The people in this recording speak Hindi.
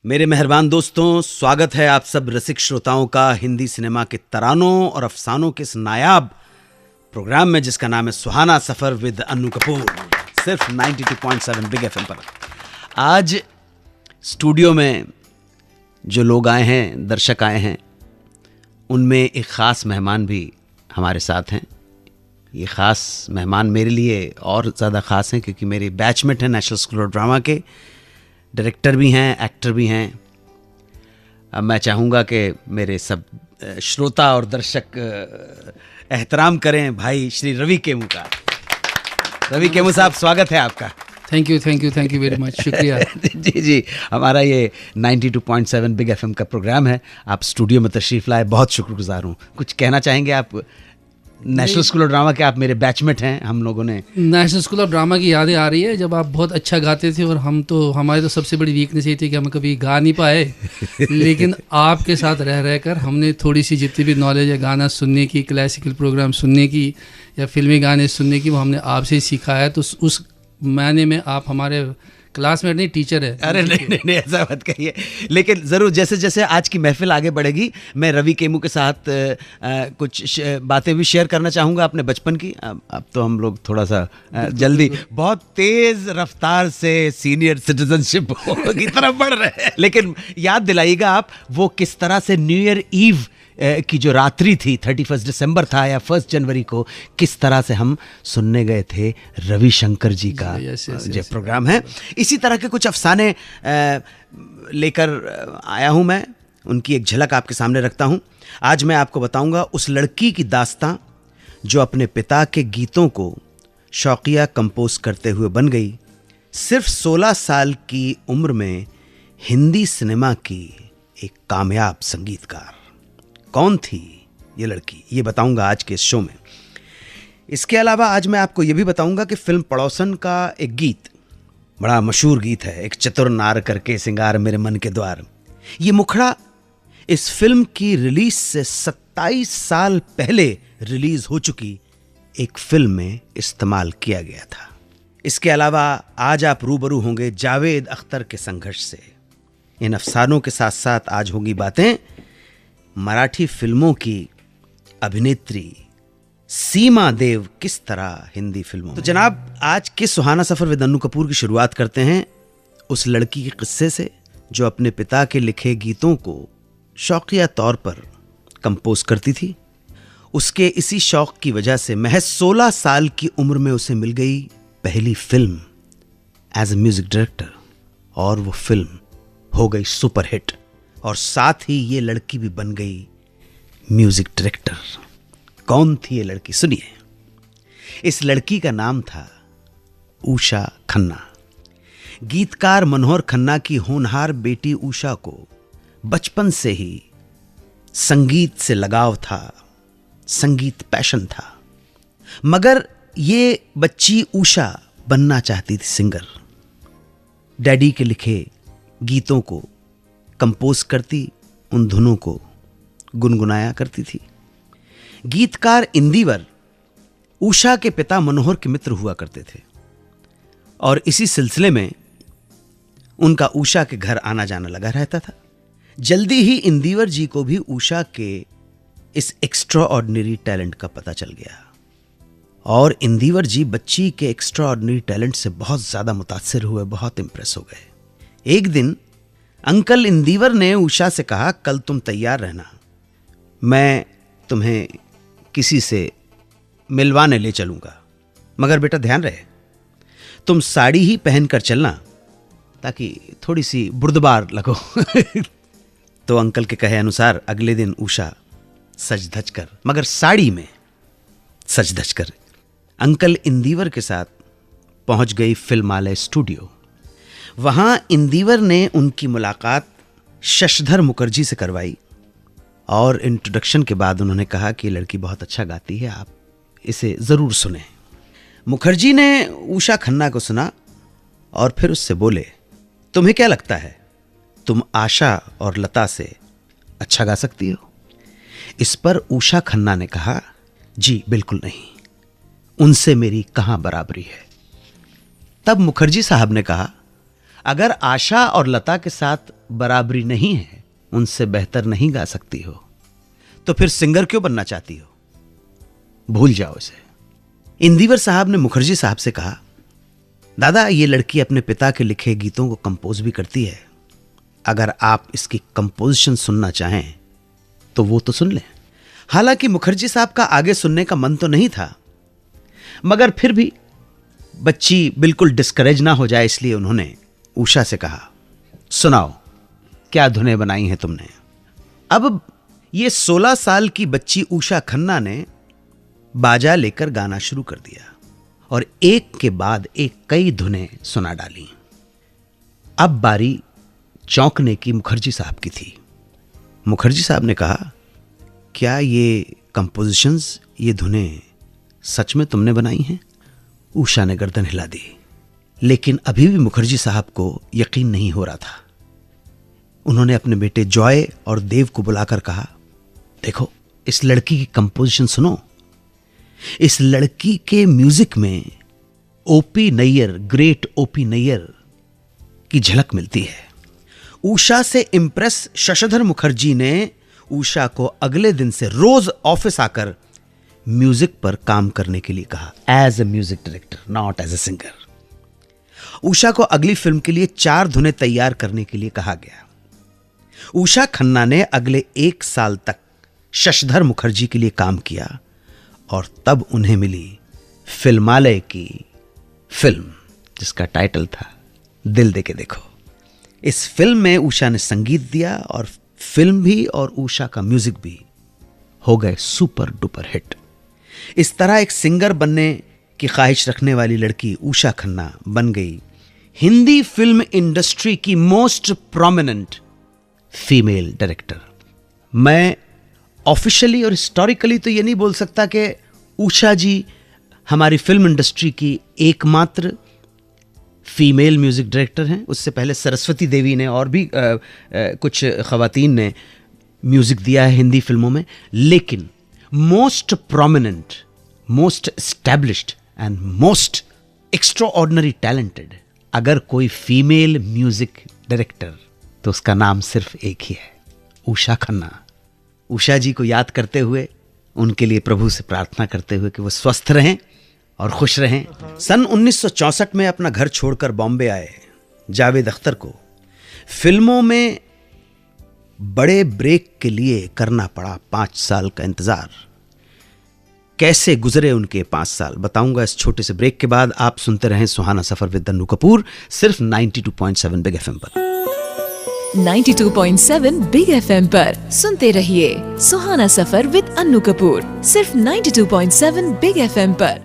मेरे मेहरबान दोस्तों, स्वागत है आप सब रसिक श्रोताओं का हिंदी सिनेमा के तरानों और अफसानों के इस नायाब प्रोग्राम में, जिसका नाम है सुहाना सफर विद अन्नू कपूर, सिर्फ 92.7 बिग एफएम पर। आज स्टूडियो में जो लोग आए हैं, दर्शक आए हैं, उनमें एक ख़ास मेहमान भी हमारे साथ हैं। ये ख़ास मेहमान मेरे लिए और ज़्यादा ख़ास हैं क्योंकि मेरे बैचमेट हैं नेशनल स्कूल ऑफ ड्रामा के, डायरेक्टर भी हैं, एक्टर भी हैं। अब मैं चाहूँगा कि मेरे सब श्रोता और दर्शक एहतराम करें भाई श्री रवि केमू का। रवि केमू साहब, स्वागत है आपका। थैंक यू वेरी मच, शुक्रिया। जी, हमारा ये 92.7 बिग एफएम का प्रोग्राम है, आप स्टूडियो में तशरीफ़ लाए, बहुत शुक्रगुजार हूँ। कुछ कहना चाहेंगे आप? नेशनल स्कूल ऑफ ड्रामा के आप मेरे बैचमेट हैं, हम लोगों ने नेशनल स्कूल ऑफ ड्रामा की यादें आ रही है जब आप बहुत अच्छा गाते थे, और हमारी तो सबसे बड़ी वीकनेस ये थी कि हम कभी गा नहीं पाए। लेकिन आपके साथ रह कर हमने थोड़ी सी जितनी भी नॉलेज है गाना सुनने की, क्लासिकल प्रोग्राम सुनने की या फिल्मी गाने सुनने की, वो हमने आपसे ही सीखा है। तो उस मायने में आप हमारे क्लासमेट नहीं, टीचर है। अरे नहीं, ऐसा मत कहिए। लेकिन ज़रूर जैसे जैसे आज की महफिल आगे बढ़ेगी, मैं रवि केमू के साथ कुछ बातें भी शेयर करना चाहूँगा अपने बचपन की। अब तो हम लोग थोड़ा सा जल्दी बहुत तेज़ रफ्तार से सीनियर सिटीजनशिप की तरफ बढ़ रहे हैं, लेकिन याद दिलाइएगा आप वो किस तरह से न्यू ईयर ईव की जो रात्रि थी, 31 दिसंबर था या 1 जनवरी को, किस तरह से हम सुनने गए थे रविशंकर जी का जो प्रोग्राम है। इसी तरह के कुछ अफसाने लेकर आया हूँ मैं, उनकी एक झलक आपके सामने रखता हूँ। आज मैं आपको बताऊँगा उस लड़की की दास्तां जो अपने पिता के गीतों को शौकिया कंपोज करते हुए बन गई। सिर्फ 16 साल की उम्र में हिंदी सिनेमा की एक कामयाब संगीतकार। कौन थी ये लड़की, ये बताऊंगा आज के इस शो में। इसके अलावा आज मैं आपको ये भी बताऊंगा कि फिल्म पड़ोसन का एक गीत, बड़ा मशहूर गीत है, एक चतुर नार करके सिंगार मेरे मन के द्वार, ये मुखड़ा इस फिल्म की रिलीज से 27 साल पहले रिलीज हो चुकी एक फिल्म में इस्तेमाल किया गया था। इसके अलावा आज आप रूबरू होंगे जावेद अख्तर के संघर्ष से। इन अफसानों के साथ साथ आज होंगी बातें मराठी फिल्मों की अभिनेत्री सीमा देव किस तरह हिंदी फिल्मों। तो जनाब, आज के सुहाना सफर विद अन्नू कपूर की शुरुआत करते हैं उस लड़की के किस्से से जो अपने पिता के लिखे गीतों को शौकिया तौर पर कंपोज करती थी। उसके इसी शौक की वजह से महज 16 साल की उम्र में उसे मिल गई पहली film as a music director, और वो फिल्म हो गई सुपरहिट, और साथ ही ये लड़की भी बन गई म्यूजिक डायरेक्टर। कौन थी ये लड़की, सुनिए। इस लड़की का नाम था उषा खन्ना। गीतकार मनोहर खन्ना की होनहार बेटी उषा को बचपन से ही संगीत से लगाव था, संगीत पैशन था, मगर ये बच्ची उषा बनना चाहती थी सिंगर। डैडी के लिखे गीतों को कंपोज करती, उन धुनों को गुनगुनाया करती थी। गीतकार इंदिवर उषा के पिता मनोहर के मित्र हुआ करते थे, और इसी सिलसिले में उनका उषा के घर आना जाना लगा रहता था। जल्दी ही इंदिवर जी को भी उषा के इस एक्स्ट्रा ऑर्डिनरी टैलेंट का पता चल गया, और इंदिवर जी बच्ची के एक्स्ट्रा ऑर्डिनरी टैलेंट से बहुत ज्यादा मुतासिर हुए, बहुत इंप्रेस हो गए। एक दिन अंकल इंदिवर ने उषा से कहा, कल तुम तैयार रहना, मैं तुम्हें किसी से मिलवाने ले चलूंगा, मगर बेटा ध्यान रहे तुम साड़ी ही पहनकर चलना ताकि थोड़ी सी बुर्दबार लगो। तो अंकल के कहे अनुसार अगले दिन उषा सज धज कर, मगर साड़ी में सज धज कर, अंकल इंदिवर के साथ पहुंच गई फिल्मालय स्टूडियो। वहां इंदिवर ने उनकी मुलाकात शशधर मुखर्जी से करवाई, और इंट्रोडक्शन के बाद उन्होंने कहा कि लड़की बहुत अच्छा गाती है, आप इसे ज़रूर सुने। मुखर्जी ने उषा खन्ना को सुना और फिर उससे बोले, तुम्हें क्या लगता है तुम आशा और लता से अच्छा गा सकती हो? इस पर उषा खन्ना ने कहा, जी बिल्कुल नहीं, उनसे मेरी कहाँ बराबरी है। तब मुखर्जी साहब ने कहा, अगर आशा और लता के साथ बराबरी नहीं है, उनसे बेहतर नहीं गा सकती हो, तो फिर सिंगर क्यों बनना चाहती हो? भूल जाओ इसे। इंदिवर साहब ने मुखर्जी साहब से कहा, दादा ये लड़की अपने पिता के लिखे गीतों को कंपोज भी करती है, अगर आप इसकी कंपोजिशन सुनना चाहें तो वो तो सुन लें। हालांकि मुखर्जी साहब का आगे सुनने का मन तो नहीं था, मगर फिर भी बच्ची बिल्कुल डिस्करेज ना हो जाए इसलिए उन्होंने उषा से कहा, सुनाओ क्या धुनें बनाई हैं तुमने। अब ये 16 साल की बच्ची उषा खन्ना ने बाजा लेकर गाना शुरू कर दिया और एक के बाद एक कई धुनें सुना डाली। अब बारी चौंकने की मुखर्जी साहब की थी। मुखर्जी साहब ने कहा, क्या ये कंपोजिशंस, ये धुनें सच में तुमने बनाई हैं? उषा ने गर्दन हिला दी, लेकिन अभी भी मुखर्जी साहब को यकीन नहीं हो रहा था। उन्होंने अपने बेटे जॉय और देव को बुलाकर कहा, देखो इस लड़की की कंपोजिशन सुनो। इस लड़की के म्यूजिक में ओपी नैयर, ग्रेट ओपी नैयर की झलक मिलती है। उषा से इंप्रेस शशधर मुखर्जी ने उषा को अगले दिन से रोज ऑफिस आकर म्यूजिक पर काम करने के लिए कहा, as a music director, not as a singer. Usha को अगली फिल्म के लिए 4 धुनें तैयार करने के लिए कहा गया। उषा खन्ना ने अगले 1 साल तक शशधर मुखर्जी के लिए काम किया और तब उन्हें मिली फिल्मालय की फिल्म जिसका टाइटल था दिल दे के देखो। इस फिल्म में उषा ने संगीत दिया और फिल्म भी और उषा का म्यूजिक भी हो गए सुपर डुपर हिट। इस तरह एक सिंगर बनने की ख्वाहिश रखने वाली लड़की उषा खन्ना बन गई हिंदी फिल्म इंडस्ट्री की मोस्ट प्रोमिनेंट फीमेल डायरेक्टर। मैं ऑफिशियली और हिस्टोरिकली तो ये नहीं बोल सकता कि उषा जी हमारी फिल्म इंडस्ट्री की एकमात्र फीमेल म्यूजिक डायरेक्टर हैं। उससे पहले सरस्वती देवी ने और भी कुछ खवातीन ने म्यूजिक दिया है हिंदी फिल्मों में, लेकिन most prominent, most established and most extraordinary talented अगर कोई फीमेल म्यूजिक डायरेक्टर तो उसका नाम सिर्फ एक ही है, उषा खन्ना। उषा जी को याद करते हुए, उनके लिए प्रभु से प्रार्थना करते हुए कि वो स्वस्थ रहें और खुश रहें। सन 1964 में अपना घर छोड़कर बॉम्बे आए जावेद अख्तर को फिल्मों में बड़े ब्रेक के लिए करना पड़ा 5 साल का इंतजार। कैसे गुजरे उनके 5 साल बताऊंगा इस छोटे से ब्रेक के बाद। आप सुनते रहें सुहाना सफर विद अन्नू कपूर, सिर्फ 92.7 बिग एफएम पर। 92.7 बिग एफएम पर सुनते रहिए सुहाना सफर विद अन्नू कपूर, सिर्फ 92.7 बिग एफएम पर।